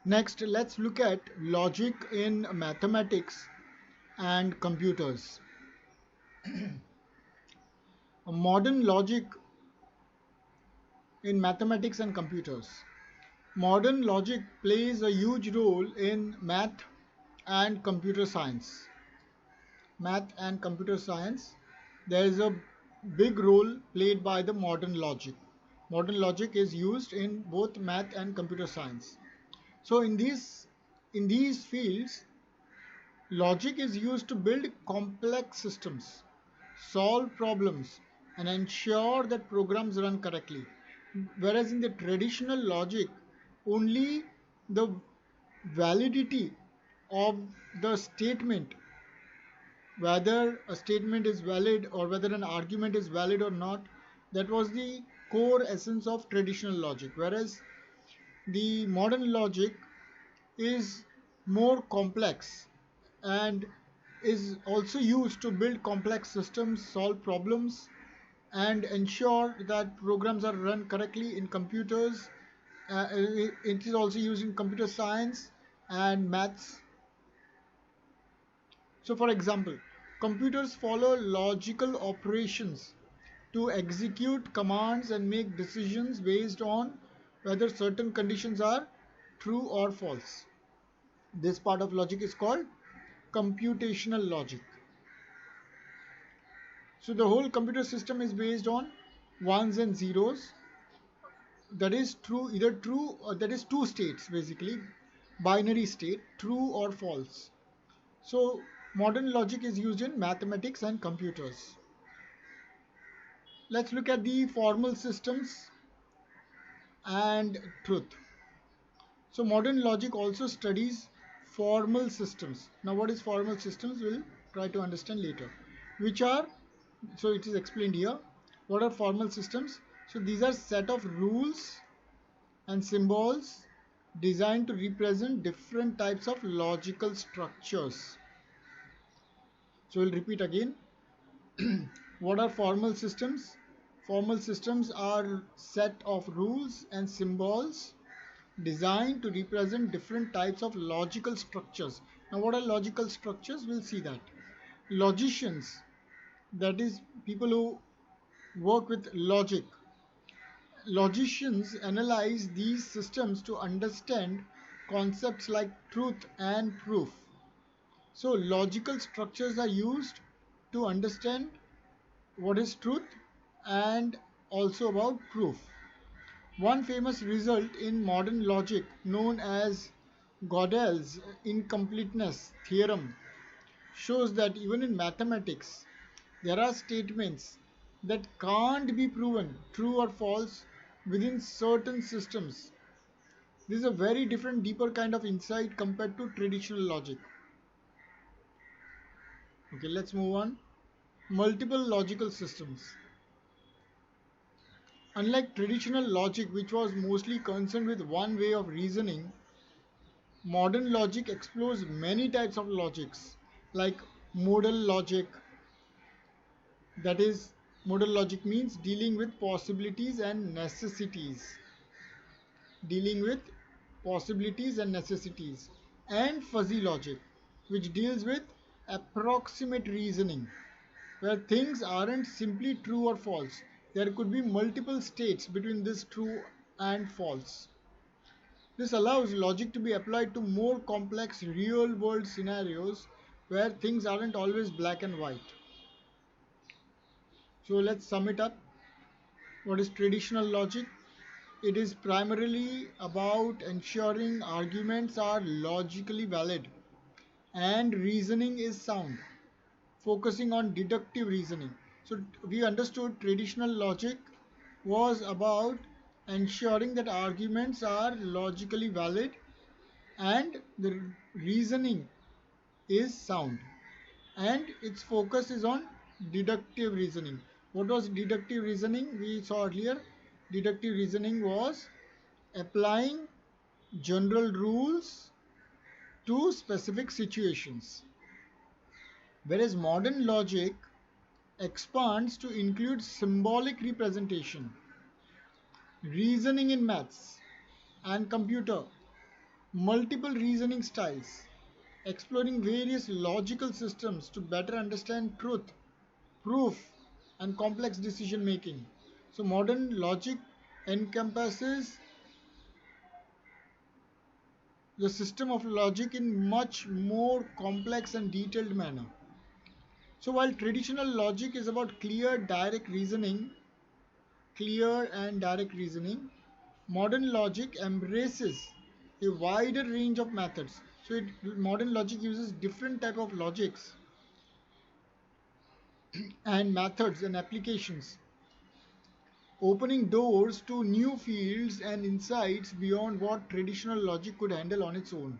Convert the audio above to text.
Next, let's look at logic in mathematics and computers. Modern logic in mathematics and computers. Modern logic plays a huge role in math and computer science. Math and computer science, there is a big role played by the modern logic. Modern logic is used in both math and computer science. So in these fields, logic is used to build complex systems, solve problems, and ensure that programs run correctly. Whereas in the traditional logic, only the validity of the statement, whether a statement is valid or whether an argument is valid or not, that was the core essence of traditional logic. Whereas the modern logic is more complex and is also used to build complex systems, solve problems, and ensure that programs are run correctly in computers. It is also used in computer science and maths. So, for example, computers follow logical operations to execute commands and make decisions based on whether certain conditions are true or false. This part of logic is called computational logic. So the whole computer system is based on ones and zeros. That is true, either true or that is two states basically, binary state, true or false. So modern logic is used in mathematics and computers. Let's look at the formal systems and truth. So modern logic also studies formal systems. Now what is formal systems? We'll try to understand later. Which are, so it is explained here. What are formal systems? So these are set of rules and symbols designed to represent different types of logical structures. So we'll repeat again. What are formal systems? Formal systems are set of rules and symbols designed to represent different types of logical structures. Now what are logical structures? We'll see that. Logicians, that is people who work with logic. Logicians analyze these systems to understand concepts like truth and proof. So logical structures are used to understand what is truth and also about proof. One famous result in modern logic, known as Gödel's incompleteness theorem, shows that even in mathematics, there are statements that can't be proven true or false within certain systems. This is a very different, deeper kind of insight compared to traditional logic. Okay, let's move on. Multiple logical systems. Unlike traditional logic, which was mostly concerned with one way of reasoning, modern logic explores many types of logics, like modal logic. That is, modal logic means dealing with possibilities and necessities. Dealing with possibilities and necessities. And fuzzy logic, which deals with approximate reasoning, where things aren't simply true or false. There could be multiple states between this true and false. This allows logic to be applied to more complex real world scenarios where things aren't always black and white. So let's sum it up. What is traditional logic? It is primarily about ensuring arguments are logically valid and reasoning is sound, focusing on deductive reasoning. So we understood traditional logic was about ensuring that arguments are logically valid and the reasoning is sound, and its focus is on deductive reasoning. What was deductive reasoning? We saw earlier. Deductive reasoning was applying general rules to specific situations, whereas modern logic expands to include symbolic representation, reasoning in maths and computer. multiple reasoning styles, exploring various logical systems to better understand truth, proof, and complex decision making. So, modern logic encompasses the system of logic in much more complex and detailed manner. So, while traditional logic is about clear and direct reasoning, modern logic embraces a wider range of methods. So, modern logic uses different type of logics and methods and applications, opening doors to new fields and insights beyond what traditional logic could handle on its own.